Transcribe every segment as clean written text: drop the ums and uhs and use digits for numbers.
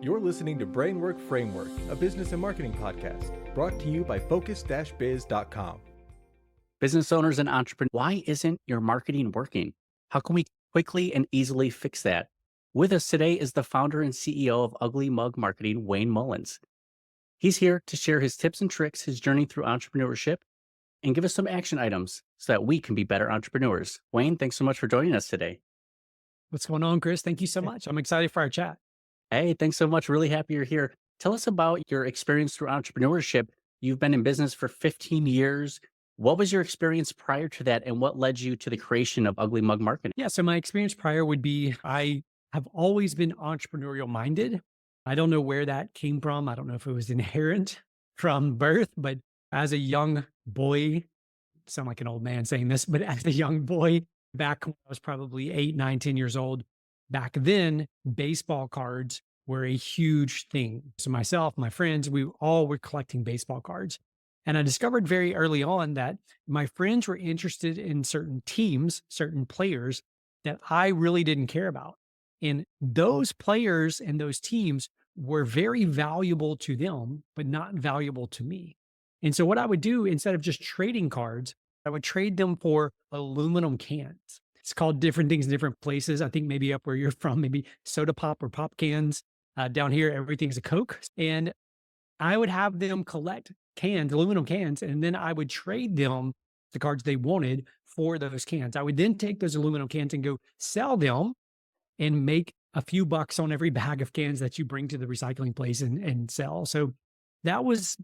You're listening to Brainwork Framework, a business and marketing podcast, brought to you by focus-biz.com. Business owners and entrepreneurs, why isn't your marketing working? How can we quickly and easily fix that? With us today is the founder and CEO of Ugly Mug Marketing, Wayne Mullins. He's here to share his tips and tricks, his journey through entrepreneurship, and give us some action items so that we can be better entrepreneurs. Wayne, thanks so much for joining us today. What's going on, Chris? Thank you so much. I'm excited for our chat. Hey, thanks so much. Really happy you're here. Tell us about your experience through entrepreneurship. You've been in business for 15 years. What was your experience prior to that, and what led you to the creation of Ugly Mug Marketing? Yeah, so my experience prior would be I have always been entrepreneurial minded. I don't know where that came from. I don't know if it was inherent from birth, but as a young boy, sound like an old man saying this, but as a young boy, back when I was probably 8, 9, 10 years old, back then, baseball cards were a huge thing. So myself, my friends, we all were collecting baseball cards. And I discovered very early on that my friends were interested in certain teams, certain players that I really didn't care about. And those players and those teams were very valuable to them, but not valuable to me. And so what I would do, instead of just trading cards, I would trade them for aluminum cans. It's called different things in different places. I think maybe up where you're from, maybe soda pop or pop cans. Down here, everything's a Coke. And I would have them collect cans, aluminum cans, and then I would trade them the cards they wanted for those cans. I would then take those aluminum cans and go sell them and make a few bucks on every bag of cans that you bring to the recycling place and sell. So that was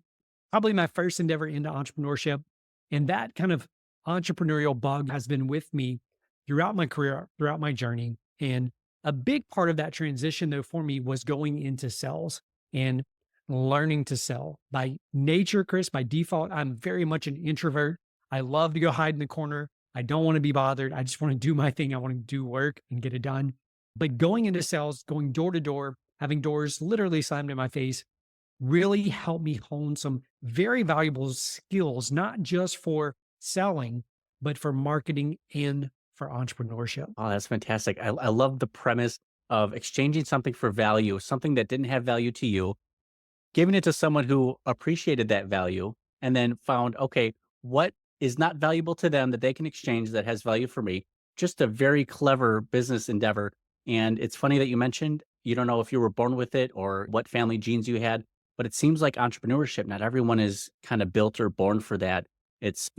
probably my first endeavor into entrepreneurship. And that kind of entrepreneurial bug has been with me throughout my career, throughout my journey. And a big part of that transition, though, for me was going into sales and learning to sell. By nature, Chris, by default, I'm very much an introvert. I love to go hide in the corner. I don't want to be bothered. I just want to do my thing. I want to do work and get it done. But going into sales, going door to door, having doors literally slammed in my face, really helped me hone some very valuable skills, not just for selling, but for marketing and for entrepreneurship. Oh, that's fantastic. I love the premise of exchanging something for value, something that didn't have value to you, giving it to someone who appreciated that value, and then found, okay, what is not valuable to them that they can exchange that has value for me. Just a very clever business endeavor. And it's funny that you mentioned, you don't know if you were born with it or what family genes you had, but it seems like entrepreneurship, not everyone is kind of built or born for that. It's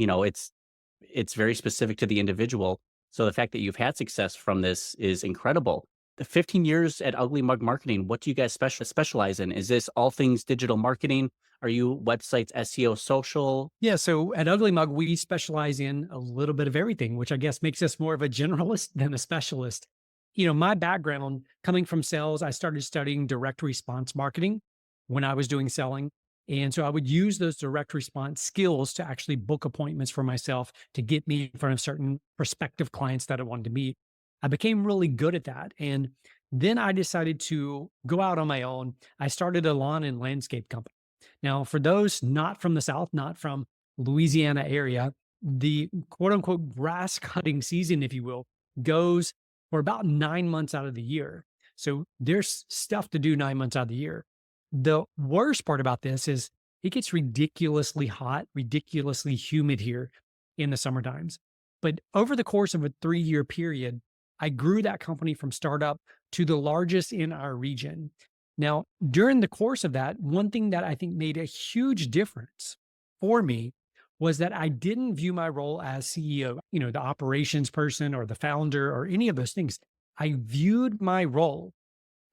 very specific to the individual. So the fact that you've had success from this is incredible. The 15 years at Ugly Mug Marketing, what do you guys specialize in? Is this all things digital marketing? Are you websites, SEO, social? Yeah, so at Ugly Mug, we specialize in a little bit of everything, which I guess makes us more of a generalist than a specialist. You know, my background coming from sales, I started studying direct response marketing when I was doing selling. And so I would use those direct response skills to actually book appointments for myself to get me in front of certain prospective clients that I wanted to meet. I became really good at that. And then I decided to go out on my own. I started a lawn and landscape company. Now, for those not from the South, not from Louisiana area, the quote unquote grass cutting season, if you will, goes for about 9 months out of the year. So there's stuff to do 9 months out of the year. The worst part about this is it gets ridiculously hot, ridiculously humid here in the summer times. But over the course of a 3-year period, I grew that company from startup to the largest in our region. Now, during the course of that, one thing that I think made a huge difference for me was that I didn't view my role as CEO, the operations person or the founder or any of those things. I viewed my role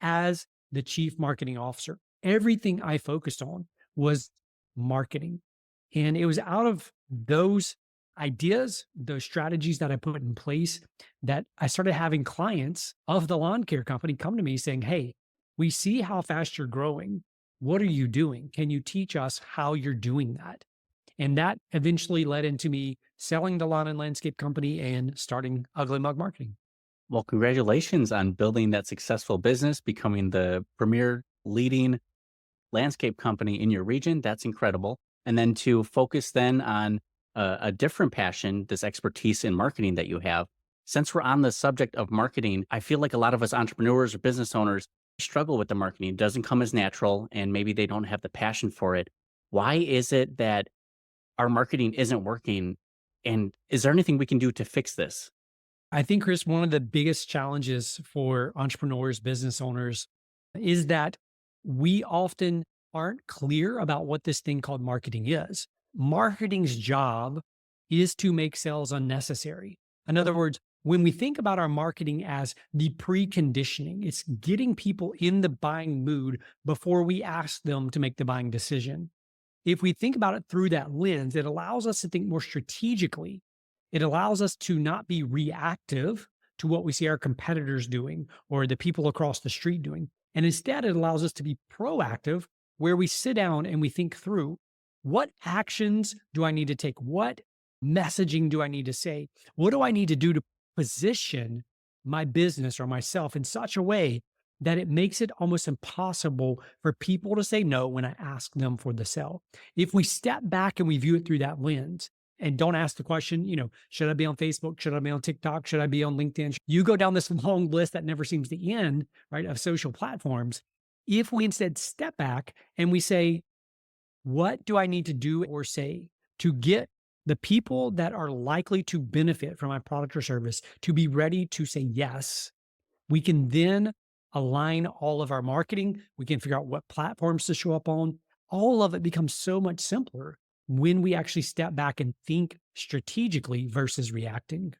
as the chief marketing officer. Everything I focused on was marketing. And it was out of those ideas, those strategies that I put in place, that I started having clients of the lawn care company come to me saying, hey, we see how fast you're growing. What are you doing? Can you teach us how you're doing that? And that eventually led into me selling the lawn and landscape company and starting Ugly Mug Marketing. Well, congratulations on building that successful business, becoming the premier leading landscape company in your region. That's incredible. And then to focus then on a different passion, this expertise in marketing that you have. Since we're on the subject of marketing, I feel like a lot of us entrepreneurs or business owners, struggle with the marketing, it doesn't come as natural, and maybe they don't have the passion for it. Why is it that our marketing isn't working? And is there anything we can do to fix this? I think, Chris, one of the biggest challenges for entrepreneurs, business owners, is that we often aren't clear about what this thing called marketing is. Marketing's job is to make sales unnecessary. In other words, when we think about our marketing as the preconditioning, it's getting people in the buying mood before we ask them to make the buying decision. If we think about it through that lens, it allows us to think more strategically. It allows us to not be reactive to what we see our competitors doing or the people across the street doing. And instead, it allows us to be proactive, where we sit down and we think through, what actions do I need to take? What messaging do I need to say? What do I need to do to position my business or myself in such a way that it makes it almost impossible for people to say no when I ask them for the sell? If we step back and we view it through that lens and don't ask the question, should I be on Facebook? Should I be on TikTok? Should I be on LinkedIn? You go down this long list that never seems to end, right, of social platforms. If we instead step back and we say, what do I need to do or say to get the people that are likely to benefit from my product or service to be ready to say yes? We can then align all of our marketing. We can figure out what platforms to show up on. All of it becomes so much simpler when we actually step back and think strategically versus reacting.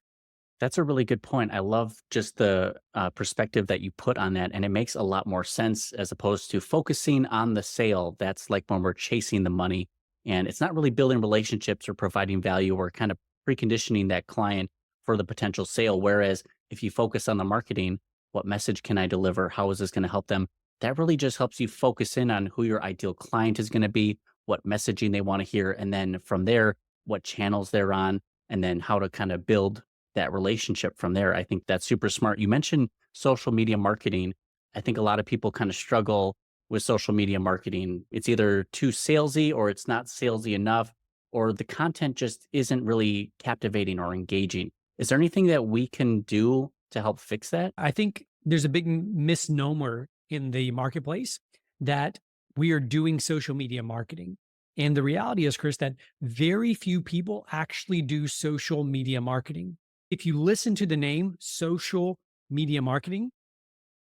That's a really good point. I love just the perspective that you put on that. And it makes a lot more sense as opposed to focusing on the sale. That's like when we're chasing the money, and it's not really building relationships or providing value or kind of preconditioning that client for the potential sale. Whereas if you focus on the marketing, what message can I deliver? How is this going to help them? That really just helps you focus in on who your ideal client is going to be, what messaging they want to hear. And then from there, what channels they're on, and then how to kind of build that relationship from there. I think that's super smart. You mentioned social media marketing. I think a lot of people kind of struggle with social media marketing. It's either too salesy or it's not salesy enough, or the content just isn't really captivating or engaging. Is there anything that we can do to help fix that? I think there's a big misnomer in the marketplace that we are doing social media marketing. And the reality is, Chris, that very few people actually do social media marketing. If you listen to the name social media marketing,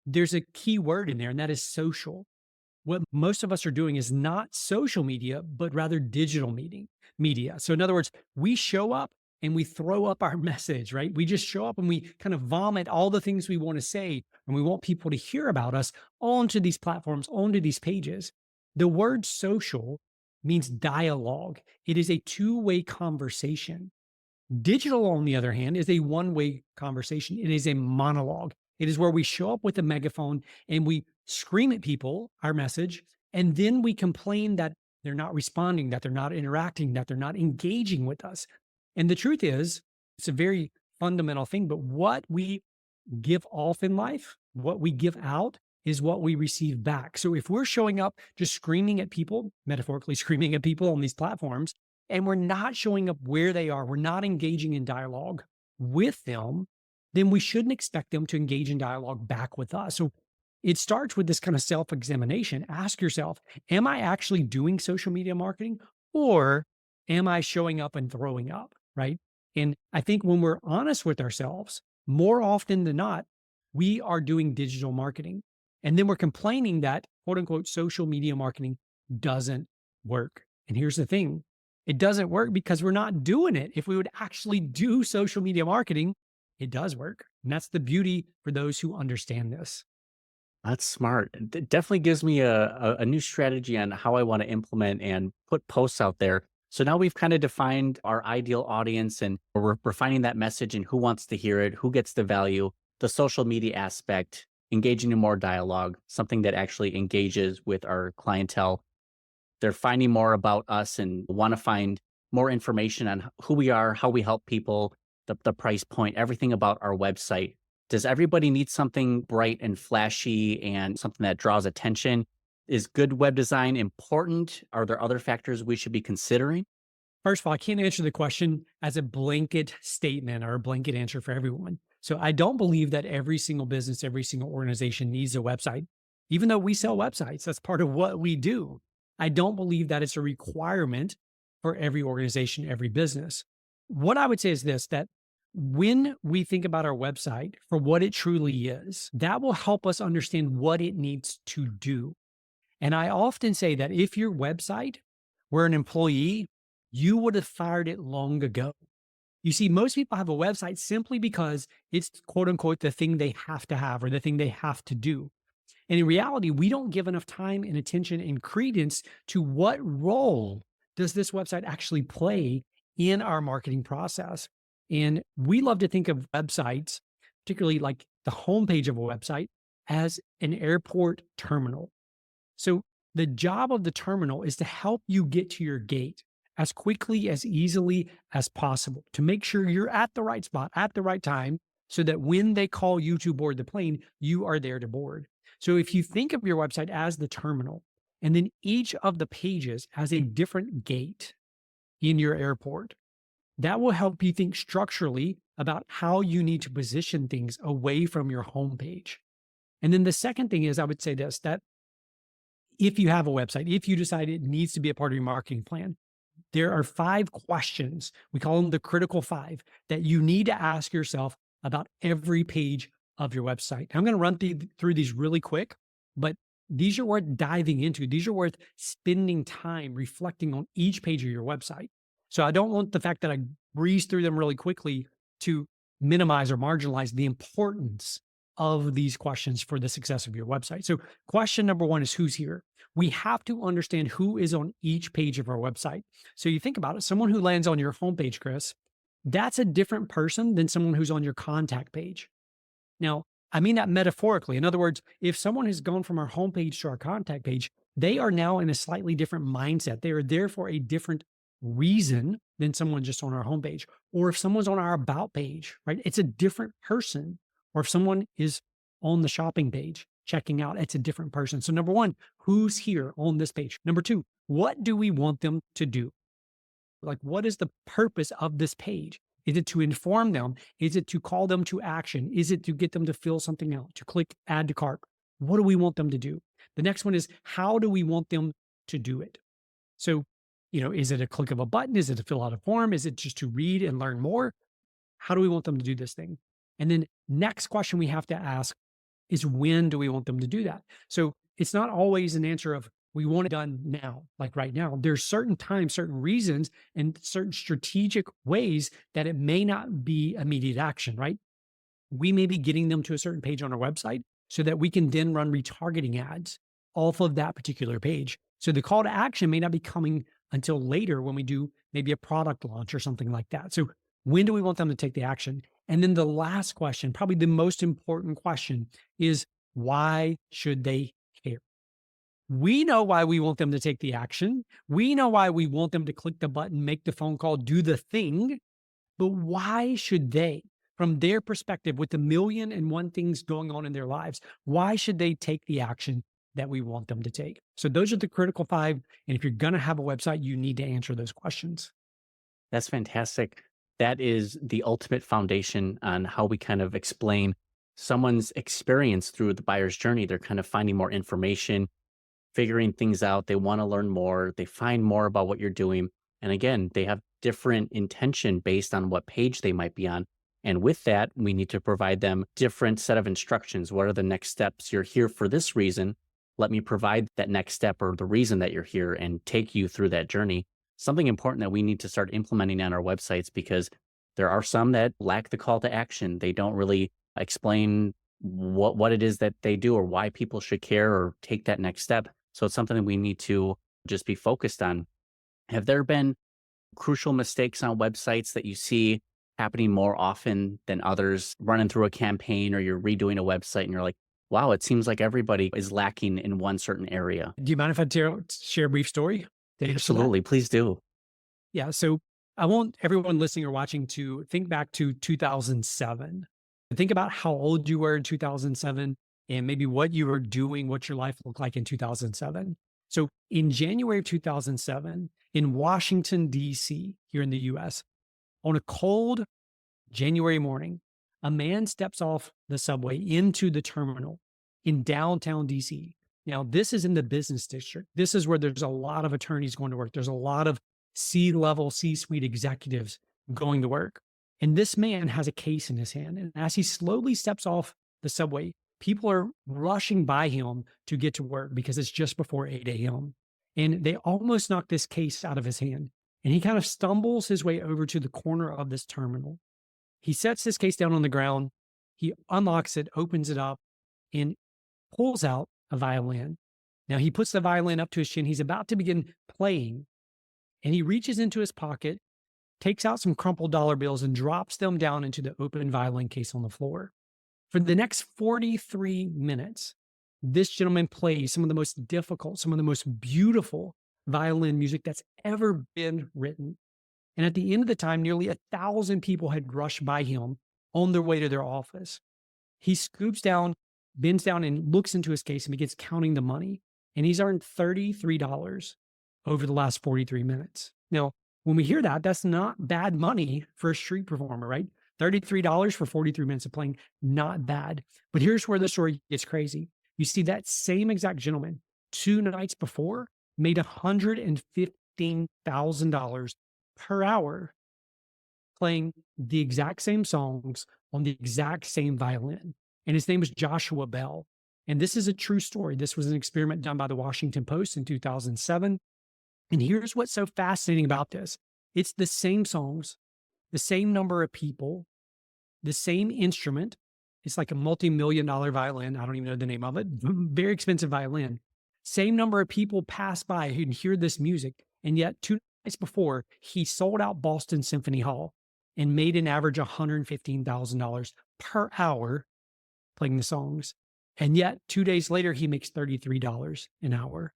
there's a key word in there, and that is social. What most of us are doing is not social media, but rather digital media. So in other words, we show up and we throw up our message, right? We just show up and we kind of vomit all the things we want to say, and we want people to hear about us onto these platforms, onto these pages. The word social means dialogue. It is a two-way conversation. Digital, on the other hand, is a one-way conversation. It is a monologue. It is where we show up with a megaphone and we scream at people our message, and then we complain that they're not responding, that they're not interacting, that they're not engaging with us. And the truth is, it's a very fundamental thing, but what we give off in life, what we give out, is what we receive back. So if we're showing up just screaming at people, metaphorically screaming at people on these platforms, and we're not showing up where they are, we're not engaging in dialogue with them, then we shouldn't expect them to engage in dialogue back with us. So it starts with this kind of self-examination. Ask yourself, am I actually doing social media marketing, or am I showing up and throwing up, right? And I think when we're honest with ourselves, more often than not, we are doing digital marketing. And then we're complaining that, quote unquote, social media marketing doesn't work. And here's the thing. It doesn't work because we're not doing it. If we would actually do social media marketing, it does work. And that's the beauty for those who understand this. That's smart. It definitely gives me a new strategy on how I want to implement and put posts out there. So now we've kind of defined our ideal audience, and we're refining that message and who wants to hear it, who gets the value, the social media aspect, engaging in more dialogue, something that actually engages with our clientele. They're finding more about us and want to find more information on who we are, how we help people, the price point, everything about our website. Does everybody need something bright and flashy and something that draws attention? Is good web design important? Are there other factors we should be considering? First of all, I can't answer the question as a blanket statement or a blanket answer for everyone. So I don't believe that every single business, every single organization needs a website. Even though we sell websites, that's part of what we do. I don't believe that it's a requirement for every organization, every business. What I would say is this, that when we think about our website for what it truly is, that will help us understand what it needs to do. And I often say that if your website were an employee, you would have fired it long ago. You see, most people have a website simply because it's quote unquote the thing they have to have or the thing they have to do. And in reality, we don't give enough time and attention and credence to what role does this website actually play in our marketing process. And we love to think of websites, particularly like the homepage of a website, as an airport terminal. So the job of the terminal is to help you get to your gate as quickly, as easily as possible, to make sure you're at the right spot at the right time so that when they call you to board the plane, you are there to board. So if you think of your website as the terminal, and then each of the pages has a different gate in your airport, that will help you think structurally about how you need to position things away from your homepage. And then the second thing is, I would say this, that if you have a website, if you decide it needs to be a part of your marketing plan, there are 5 questions, we call them the critical 5, that you need to ask yourself about every page of your website. I'm going to run through these really quick, but these are worth diving into. These are worth spending time reflecting on each page of your website. So I don't want the fact that I breeze through them really quickly to minimize or marginalize the importance of these questions for the success of your website. So question number 1 is who's here? We have to understand who is on each page of our website. So you think about it, someone who lands on your homepage, Chris, that's a different person than someone who's on your contact page. Now, I mean that metaphorically. In other words, if someone has gone from our homepage to our contact page, they are now in a slightly different mindset. They are there for a different reason than someone just on our homepage. Or if someone's on our about page, right? It's a different person. Or if someone is on the shopping page checking out, it's a different person. So number 1, who's here on this page? Number 2, what do we want them to do? Like, what is the purpose of this page? Is it to inform them? Is it to call them to action? Is it to get them to fill something out, to click add to cart? What do we want them to do? The next one is, how do we want them to do it? So, is it a click of a button? Is it to fill out a form? Is it just to read and learn more? How do we want them to do this thing? And then next question we have to ask is, when do we want them to do that? So it's not always an answer of we want it done now, like right now. There's certain times, certain reasons, and certain strategic ways that it may not be immediate action, right? We may be getting them to a certain page on our website so that we can then run retargeting ads off of that particular page. So the call to action may not be coming until later when we do maybe a product launch or something like that. So when do we want them to take the action? And then the last question, probably the most important question, is why should they care? We know why we want them to take the action. We know why we want them to click the button, make the phone call, do the thing. But why should they, from their perspective, with the 1,000,001 things going on in their lives, why should they take the action that we want them to take? So those are the critical 5. And if you're going to have a website, you need to answer those questions. That's fantastic. That is the ultimate foundation on how we kind of explain someone's experience through the buyer's journey. They're kind of finding more information, figuring things out. They want to learn more. They find more about what you're doing. And again, they have different intention based on what page they might be on. And with that, we need to provide them different set of instructions. What are the next steps? You're here for this reason. Let me provide that next step or the reason that you're here and take you through that journey. Something important that we need to start implementing on our websites, because there are some that lack the call to action. They don't really explain what it is that they do or why people should care or take that next step. So it's something that we need to just be focused on. Have there been crucial mistakes on websites that you see happening more often than others, running through a campaign or you're redoing a website and you're like, wow, it seems like everybody is lacking in one certain area? Do you mind if I share a brief story? Absolutely. Please do. Yeah. So I want everyone listening or watching to think back to 2007. Think about how old you were in 2007 and maybe what you were doing, what your life looked like in 2007. So in January of 2007, in Washington, D.C., here in the U.S., on a cold January morning, a man steps off the subway into the terminal. in downtown DC. Now, this is in the business district. This is where there's a lot of attorneys going to work. There's a lot of C-level, C-suite executives going to work. And this man has a case in his hand. And as he slowly steps off the subway, people are rushing by him to get to work because it's just before 8 a.m. And they almost knock this case out of his hand. And he kind of stumbles his way over to the corner of this terminal. He sets this case down on the ground. He unlocks it, opens it up, and pulls out a violin. Now he puts the violin up to his chin. He's about to begin playing, and he reaches into his pocket, takes out some crumpled dollar bills, and drops them down into the open violin case on the floor. For the next 43 minutes, this gentleman plays some of the most difficult, some of the most beautiful violin music that's ever been written. And at the end of the time, nearly 1,000 people had rushed by him on their way to their office. He scoops down, bends down, and looks into his case and begins counting the money. And he's earned $33 over the last 43 minutes. Now, when we hear that, that's not bad money for a street performer, right? $33 for 43 minutes of playing, not bad. But here's where the story gets crazy. You see, that same exact gentleman 2 nights before made $115,000 per hour playing the exact same songs on the exact same violin. And his name is Joshua Bell. And this is a true story. This was an experiment done by the Washington Post in 2007. And here's what's so fascinating about this. It's the same songs, the same number of people, the same instrument. It's like a multi-million-dollar violin. I don't even know the name of it. Very expensive violin. Same number of people pass by who hear this music. And yet 2 nights before, he sold out Boston Symphony Hall and made an average $115,000 per hour playing the songs. And yet 2 days later, he makes $33 an hour.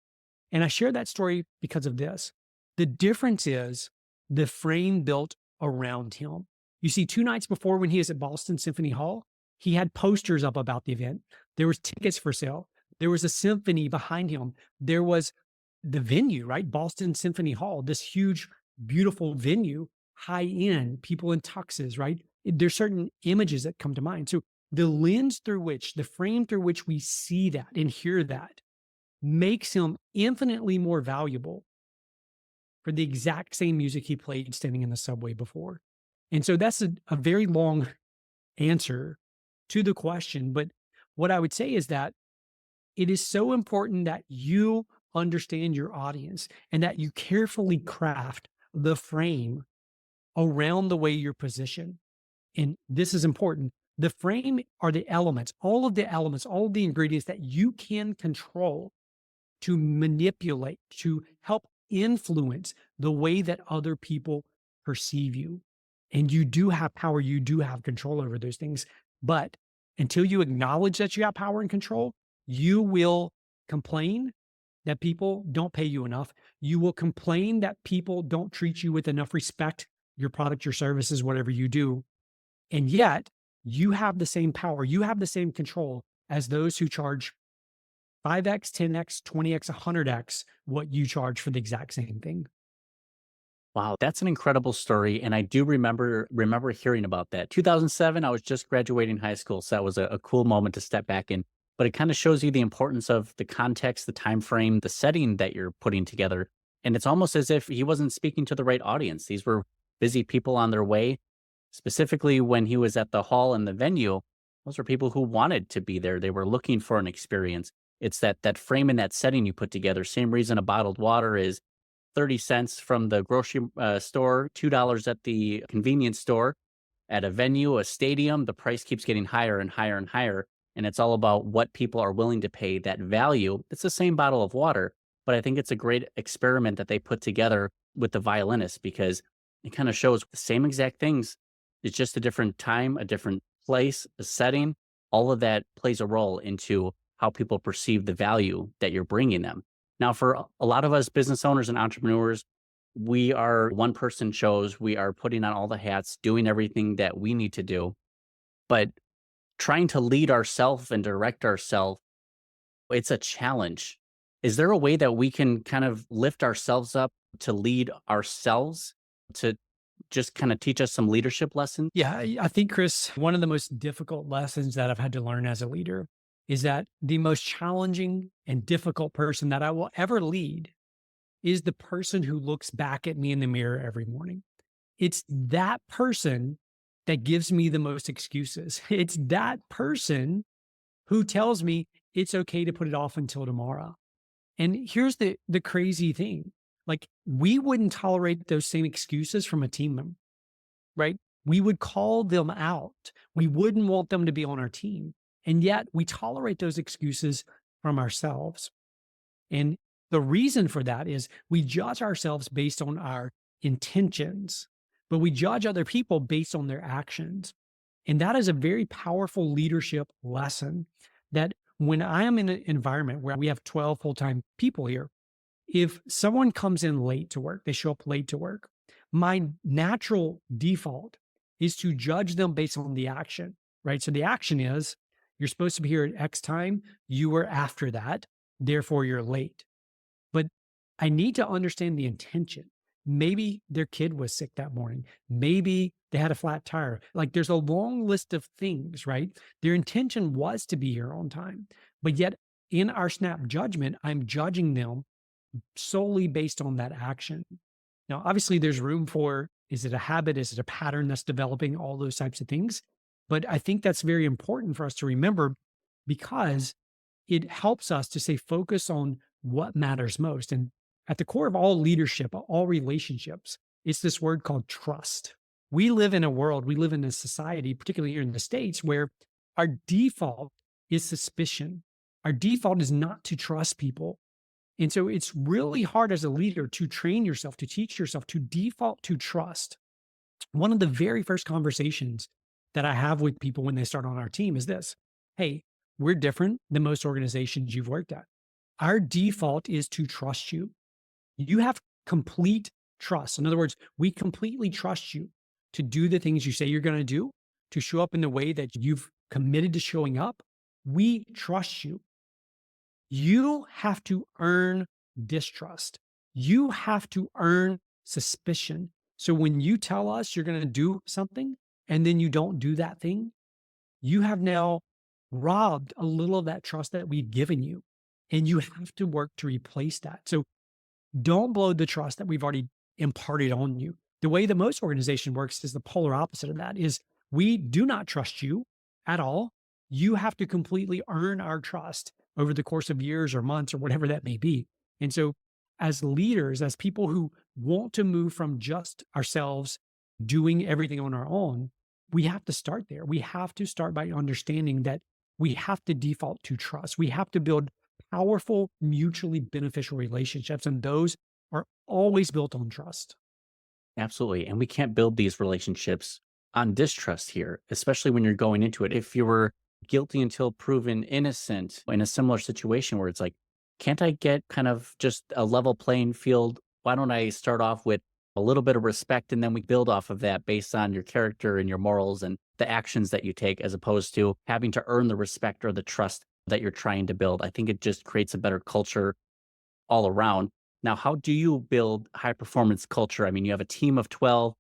And I share that story because of this. The difference is the frame built around him. You see, 2 nights before, when he was at Boston Symphony Hall, he had posters up about the event. There was tickets for sale. There was a symphony behind him. There was the venue, right? Boston Symphony Hall, this huge, beautiful venue, high end, people in tuxes, right? There's certain images that come to mind. So the lens through which, the frame through which we see that and hear that makes him infinitely more valuable for the exact same music he played standing in the subway before. And so that's a very long answer to the question. But what I would say is that it is so important that you understand your audience and that you carefully craft the frame around the way you're positioned. And this is important. The frame are the elements, all of the ingredients that you can control to manipulate, to help influence the way that other people perceive you. And you do have power, you do have control over those things. But until you acknowledge that you have power and control, you will complain that people don't pay you enough. You will complain that people don't treat you with enough respect, your product, your services, whatever you do. And yet, you have the same power, you have the same control as those who charge 5x, 10x, 20x, 100x what you charge for the exact same thing. Wow, that's an incredible story. And I do remember hearing about that. 2007, I was just graduating high school. So that was a cool moment to step back in. But it kind of shows you the importance of the context, the time frame, the setting that you're putting together. And it's almost as if he wasn't speaking to the right audience. These were busy people on their way. Specifically, when he was at the hall and the venue, those were people who wanted to be there. They were looking for an experience. It's that frame and that setting you put together. Same reason a bottled water is 30 cents from the grocery store, $2 at the convenience store. At a venue, a stadium, the price keeps getting higher and higher and higher. And it's all about what people are willing to pay, that value. It's the same bottle of water, but I think it's a great experiment that they put together with the violinist because it kind of shows the same exact things. It's just a different time, a different place, a setting. All of that plays a role into how people perceive the value that you're bringing them. Now, for a lot of us business owners and entrepreneurs, we are one-person shows. We are putting on all the hats, doing everything that we need to do. But trying to lead ourselves and direct ourselves, it's a challenge. Is there a way that we can kind of lift ourselves up to lead ourselves, to just kind of teach us some leadership lessons? Yeah, I think, Chris, one of the most difficult lessons that I've had to learn as a leader is that the most challenging and difficult person that I will ever lead is the person who looks back at me in the mirror every morning. It's that person that gives me the most excuses. It's that person who tells me it's okay to put it off until tomorrow. And here's the crazy thing. Like, we wouldn't tolerate those same excuses from a team member, right? We would call them out. We wouldn't want them to be on our team. And yet we tolerate those excuses from ourselves. And the reason for that is we judge ourselves based on our intentions, but we judge other people based on their actions. And that is a very powerful leadership lesson that when I am in an environment where we have 12 full-time people here, if someone comes in late to work, they show up late to work, my natural default is to judge them based on the action, right? So the action is you're supposed to be here at X time, you were after that, therefore you're late. But I need to understand the intention. Maybe their kid was sick that morning. Maybe they had a flat tire. Like, there's a long list of things, right? Their intention was to be here on time. But yet in our snap judgment, I'm judging them solely based on that action. Now, obviously there's room for, is it a habit? Is it a pattern that's developing? All those types of things. But I think that's very important for us to remember because it helps us to stay focused on what matters most. And at the core of all leadership, all relationships, it's this word called trust. We live in a world, we live in a society, particularly here in the States, where our default is suspicion. Our default is not to trust people. And so it's really hard as a leader to train yourself, to teach yourself to default to trust. One of the very first conversations that I have with people when they start on our team is this: hey, we're different than most organizations you've worked at. Our default is to trust you. You have complete trust. In other words, we completely trust you to do the things you say you're going to do, to show up in the way that you've committed to showing up. We trust you. You have to earn distrust. You have to earn suspicion. So when you tell us you're going to do something and then you don't do that thing, you have now robbed a little of that trust that we've given you. And you have to work to replace that. So don't blow the trust that we've already imparted on you. The way that most organization works is the polar opposite of that is we do not trust you at all. You have to completely earn our trust over the course of years or months or whatever that may be. And so as leaders, as people who want to move from just ourselves doing everything on our own, we have to start there. We have to start by understanding that we have to default to trust. We have to build powerful, mutually beneficial relationships, and those are always built on trust. Absolutely. And we can't build these relationships on distrust here, especially when you're going into it. If you were guilty until proven innocent in a similar situation where it's like, can't I get kind of just a level playing field? Why don't I start off with a little bit of respect and then we build off of that based on your character and your morals and the actions that you take, as opposed to having to earn the respect or the trust that you're trying to build? I think it just creates a better culture all around. Now, how do you build high performance culture? I mean, you have a team of 12.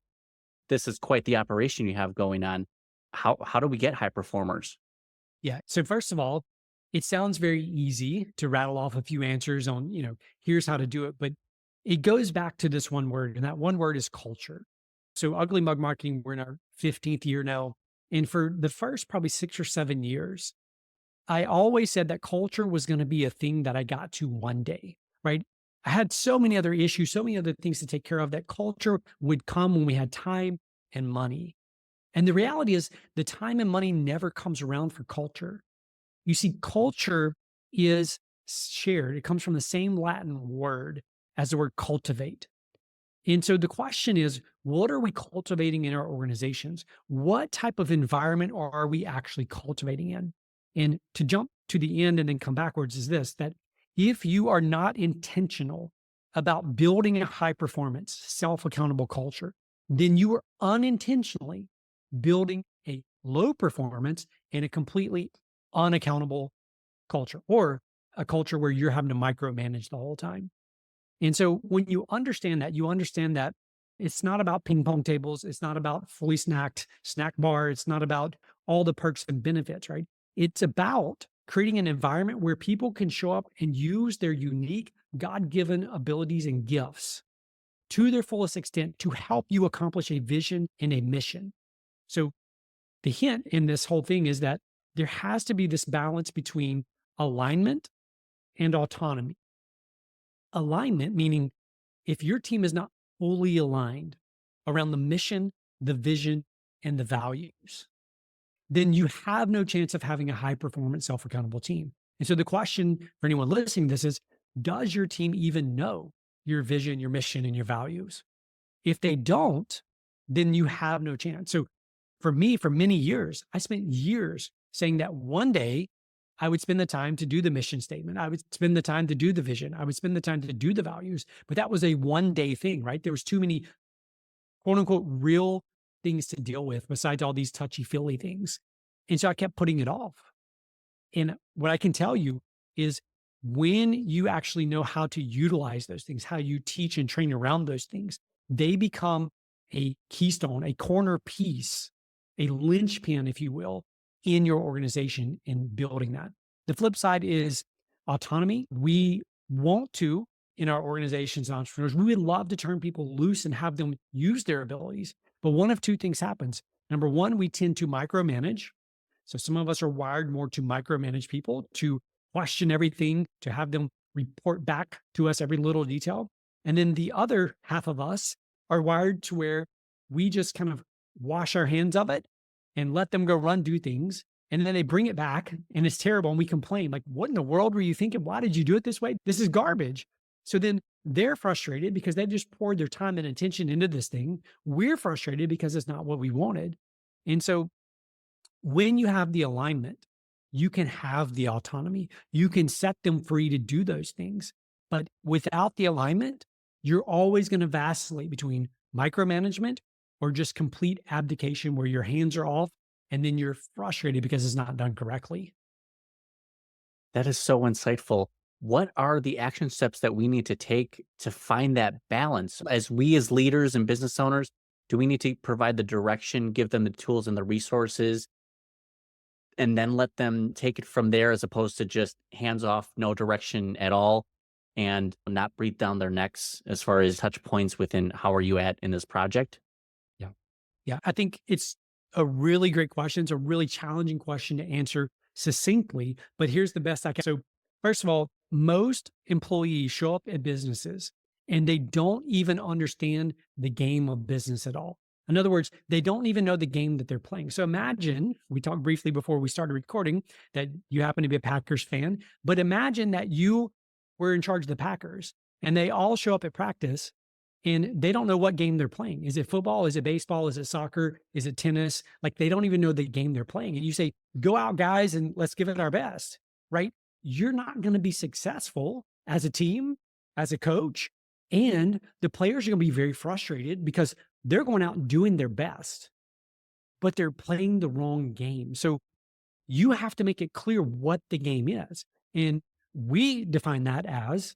This is quite the operation you have going on. How do we get high performers? Yeah. So first of all, it sounds very easy to rattle off a few answers on, here's how to do it. But it goes back to this one word, and that one word is culture. So Ugly Mug Marketing, we're in our 15th year now. And for the first probably 6 or 7 years, I always said that culture was going to be a thing that I got to one day, right? I had so many other issues, so many other things to take care of, that culture would come when we had time and money. And the reality is the time and money never comes around for culture. You see, culture is shared. It comes from the same Latin word as the word cultivate. And so the question is, what are we cultivating in our organizations? What type of environment are we actually cultivating in? And to jump to the end and then come backwards is this, that if you are not intentional about building a high performance, self-accountable culture, then you are unintentionally building a low performance and a completely unaccountable culture, or a culture where you're having to micromanage the whole time. And so when you understand that it's not about ping pong tables. It's not about fully snacked snack bar. It's not about all the perks and benefits, right? It's about creating an environment where people can show up and use their unique God-given abilities and gifts to their fullest extent to help you accomplish a vision and a mission. So the hint in this whole thing is that there has to be this balance between alignment and autonomy. Alignment, meaning if your team is not fully aligned around the mission, the vision, and the values, then you have no chance of having a high performance, self accountable team. And so the question for anyone listening to this is, does your team even know your vision, your mission, and your values? If they don't, then you have no chance. So for me, for many years, I spent years saying that one day I would spend the time to do the mission statement. I would spend the time to do the vision. I would spend the time to do the values, but that was a one day thing, right? There was too many quote unquote real things to deal with besides all these touchy feely things. And so I kept putting it off. And what I can tell you is when you actually know how to utilize those things, how you teach and train around those things, they become a keystone, a corner piece, a linchpin, if you will, in your organization in building that. The flip side is autonomy. We want to, in our organizations and entrepreneurs, we would love to turn people loose and have them use their abilities. But one of two things happens. Number one, we tend to micromanage. So some of us are wired more to micromanage people, to question everything, to have them report back to us every little detail. And then the other half of us are wired to where we just kind of wash our hands of it and let them go run, do things. And then they bring it back and it's terrible. And we complain like, what in the world were you thinking? Why did you do it this way? This is garbage. So then they're frustrated because they just poured their time and attention into this thing. We're frustrated because it's not what we wanted. And so when you have the alignment, you can have the autonomy. You can set them free to do those things. But without the alignment, you're always going to vacillate between micromanagement or just complete abdication where your hands are off and then you're frustrated because it's not done correctly. That is so insightful. What are the action steps that we need to take to find that balance? As we as leaders and business owners, do we need to provide the direction, give them the tools and the resources, and then let them take it from there as opposed to just hands off, no direction at all, and not breathe down their necks as far as touch points within how are you at in this project? Yeah. Yeah. I think it's a really great question. It's a really challenging question to answer succinctly, but here's the best I can. So first of all, most employees show up at businesses and they don't even understand the game of business at all. In other words, they don't even know the game that they're playing. So imagine, we talked briefly before we started recording that you happen to be a Packers fan, but imagine that you were in charge of the Packers and they all show up at practice and they don't know what game they're playing. Is it football? Is it baseball? Is it soccer? Is it tennis? Like they don't even know the game they're playing. And you say, go out guys and let's give it our best, right? You're not going to be successful as a team, as a coach, and the players are going to be very frustrated because they're going out and doing their best, but they're playing the wrong game. So you have to make it clear what the game is. And we define that as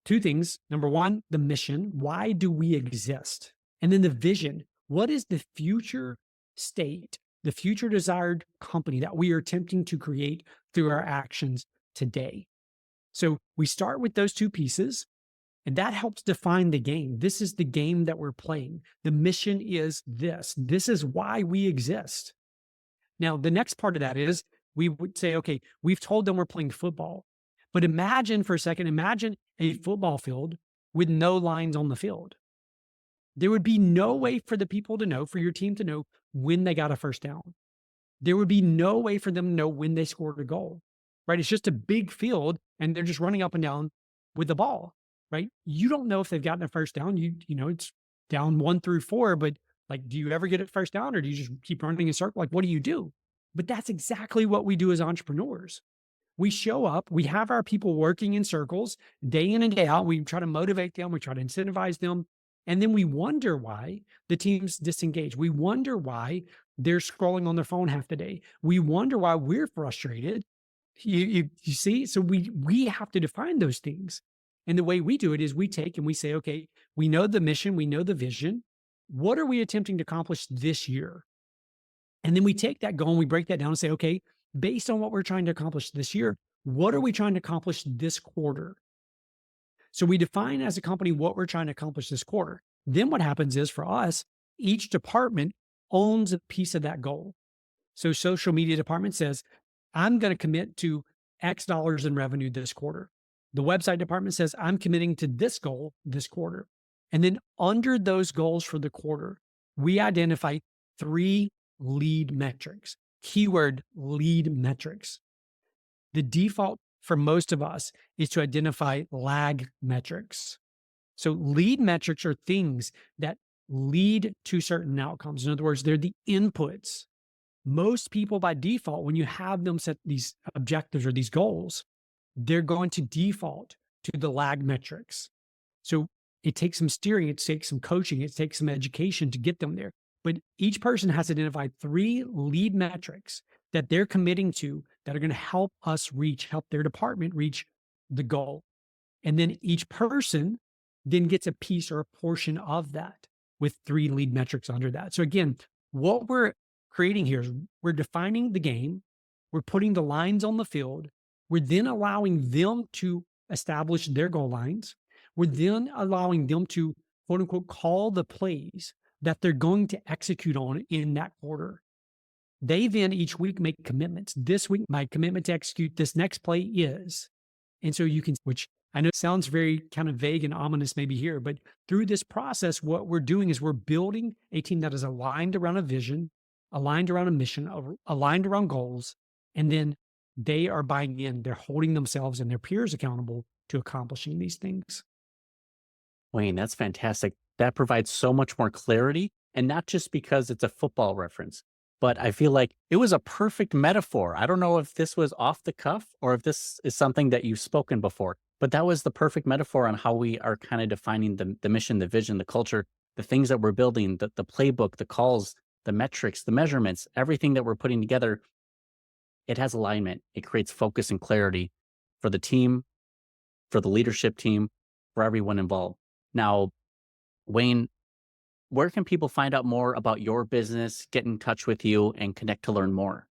two things. Number one, the mission. Why do we exist? And then the vision. What is the future state, the future desired company that we are attempting to create through our actions today? So we start with those two pieces. And that helps define the game. This is the game that we're playing. The mission is this. This is why we exist. Now, the next part of that is we would say, okay, we've told them we're playing football. But imagine for a second, imagine a football field with no lines on the field. There would be no way for the people to know, for your team to know when they got a first down. There would be no way for them to know when they scored a goal, right? It's just a big field and they're just running up and down with the ball. Right? You don't know if they've gotten a first down. You know, it's down 1 through 4, but like, do you ever get a first down or do you just keep running in circle? Like, what do you do? But that's exactly what we do as entrepreneurs. We show up, we have our people working in circles day in and day out. We try to motivate them. We try to incentivize them. And then we wonder why the team's disengaged. We wonder why they're scrolling on their phone half the day. We wonder why we're frustrated. You see? So we have to define those things. And the way we do it is we take and we say, okay, we know the mission, we know the vision. What are we attempting to accomplish this year? And then we take that goal and we break that down and say, okay, based on what we're trying to accomplish this year, what are we trying to accomplish this quarter? So we define as a company what we're trying to accomplish this quarter. Then what happens is for us, each department owns a piece of that goal. So social media department says, I'm going to commit to X dollars in revenue this quarter. The website department says, I'm committing to this goal this quarter. And then under those goals for the quarter, we identify 3 lead metrics, keyword lead metrics. The default for most of us is to identify lag metrics. So lead metrics are things that lead to certain outcomes. In other words, they're the inputs. Most people by default, when you have them set these objectives or these goals, they're going to default to the lag metrics. So it takes some steering, it takes some coaching, it takes some education to get them there. But each person has to identify 3 lead metrics that they're committing to that are going to help help their department reach the goal. And then each person then gets a piece or a portion of that with 3 lead metrics under that. So again, what we're creating here is we're defining the game, we're putting the lines on the field, we're then allowing them to establish their goal lines, we're then allowing them to quote unquote call the plays that they're going to execute on in that quarter. They then each week make commitments. This week, my commitment to execute this next play is. And so you can, which I know sounds very kind of vague and ominous maybe here, but through this process, what we're doing is we're building a team that is aligned around a vision, aligned around a mission, aligned around goals, and then they are buying in. They're holding themselves and their peers accountable to accomplishing these things. Wayne, that's fantastic. That provides so much more clarity, and not just because it's a football reference, but I feel like it was a perfect metaphor. I don't know if this was off the cuff or if this is something that you've spoken before, but that was the perfect metaphor on how we are kind of defining the mission, the vision, the culture, the things that we're building, the playbook, the calls, the metrics, the measurements, everything that we're putting together. It has alignment. It creates focus and clarity for the team, for the leadership team, for everyone involved. Now, Wayne, where can people find out more about your business, get in touch with you, and connect to learn more?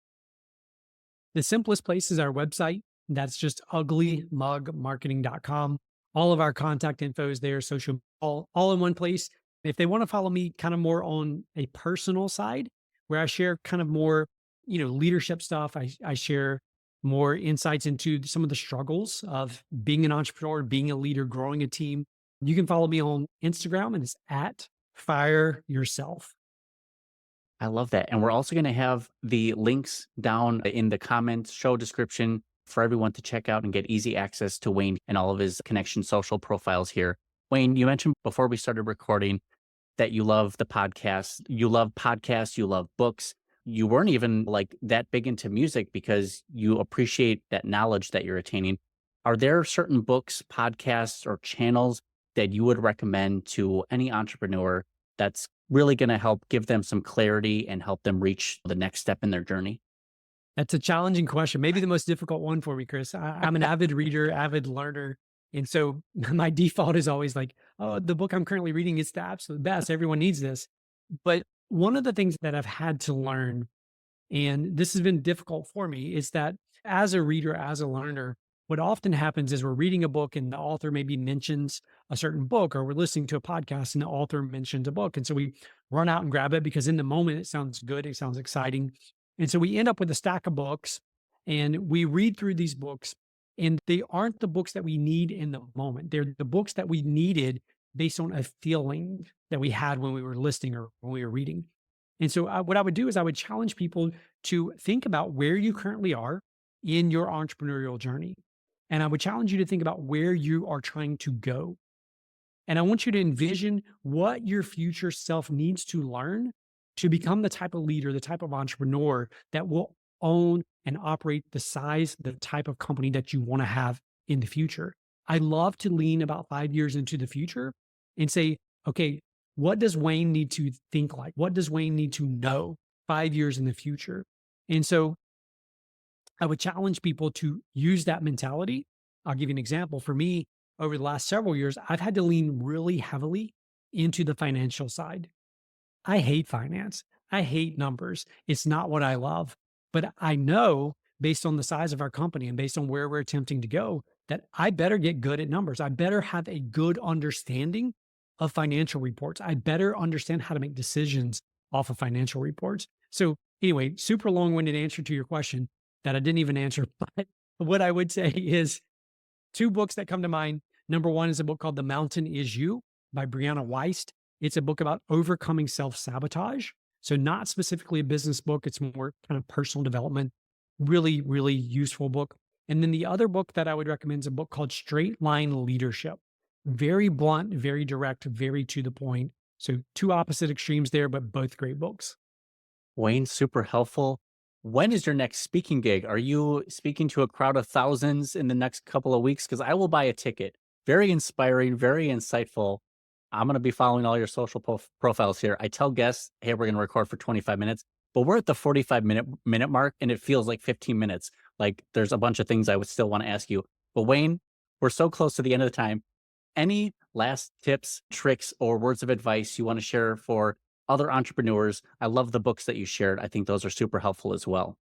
The simplest place is our website. That's just uglymugmarketing.com. All of our contact info is there, social, all in one place. If they want to follow me kind of more on a personal side, where I share kind of more, leadership stuff, I share more insights into some of the struggles of being an entrepreneur, being a leader, growing a team. You can follow me on Instagram, and it's at Fire Yourself. I love that. And we're also going to have the links down in the comments, show description for everyone to check out and get easy access to Wayne and all of his Connection social profiles here. Wayne, you mentioned before we started recording that you love the podcast. You love podcasts. You love books. You weren't even like that big into music because you appreciate that knowledge that you're attaining. Are there certain books, podcasts, or channels that you would recommend to any entrepreneur that's really going to help give them some clarity and help them reach the next step in their journey? That's a challenging question. Maybe the most difficult one for me, Chris. I'm an avid reader, avid learner. And so my default is always like, oh, the book I'm currently reading is the absolute best. Everyone needs this. But one of the things that I've had to learn, and this has been difficult for me, is that as a reader, as a learner, what often happens is we're reading a book and the author maybe mentions a certain book, or we're listening to a podcast and the author mentions a book. And so we run out and grab it because in the moment it sounds good, it sounds exciting. And so we end up with a stack of books and we read through these books, and they aren't the books that we need in the moment. They're the books that we needed based on a feeling that we had when we were listening or when we were reading. And so what I would do is I would challenge people to think about where you currently are in your entrepreneurial journey. And I would challenge you to think about where you are trying to go. And I want you to envision what your future self needs to learn to become the type of leader, the type of entrepreneur that will own and operate the size, the type of company that you want to have in the future. I love to lean about 5 years into the future and say, okay, what does Wayne need to think like? What does Wayne need to know 5 years in the future? And so I would challenge people to use that mentality. I'll give you an example. For me, over the last several years, I've had to lean really heavily into the financial side. I hate finance. I hate numbers. It's not what I love. But I know based on the size of our company and based on where we're attempting to go, that I better get good at numbers. I better have a good understanding of financial reports. I better understand how to make decisions off of financial reports. So, anyway, super long winded answer to your question that I didn't even answer. But what I would say is two books that come to mind. Number one is a book called The Mountain Is You by Brianna Weist. It's a book about overcoming self sabotage. So, not specifically a business book, it's more kind of personal development. Really, really useful book. And then the other book that I would recommend is a book called Straight Line Leadership. Very blunt, very direct, very to the point. So, two opposite extremes there, but both great books. Wayne, super helpful. When is your next speaking gig? Are you speaking to a crowd of thousands in the next couple of weeks? Because I will buy a ticket. Very inspiring, very insightful. I'm going to be following all your social profiles here. I tell guests, hey, we're going to record for 25 minutes, but we're at the 45 minute mark and it feels like 15 minutes. Like there's a bunch of things I would still want to ask you. But Wayne, we're so close to the end of the time. Any last tips, tricks, or words of advice you want to share for other entrepreneurs? I love the books that you shared. I think those are super helpful as well.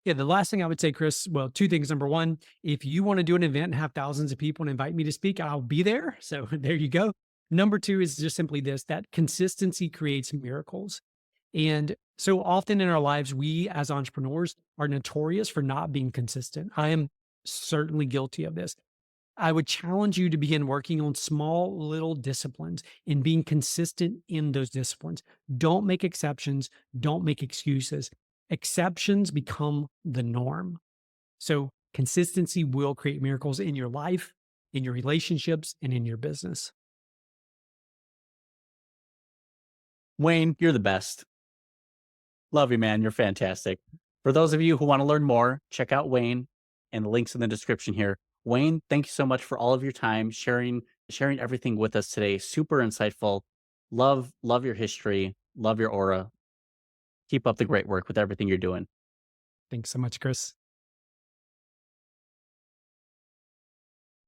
Yeah, the last thing I would say, Chris, well, two things. Number one, if you want to do an event and have thousands of people and invite me to speak, I'll be there. So there you go. Number two is just simply this, that consistency creates miracles. And so often in our lives, we as entrepreneurs are notorious for not being consistent. I am certainly guilty of this. I would challenge you to begin working on small little disciplines and being consistent in those disciplines. Don't make exceptions. Don't make excuses. Exceptions become the norm. So consistency will create miracles in your life, in your relationships, and in your business. Wayne, you're the best. Love you, man. You're fantastic. For those of you who want to learn more, check out Wayne and the links in the description here. Wayne, thank you so much for all of your time, sharing everything with us today. Super insightful. Love your history. Love your aura. Keep up the great work with everything you're doing. Thanks so much, Chris.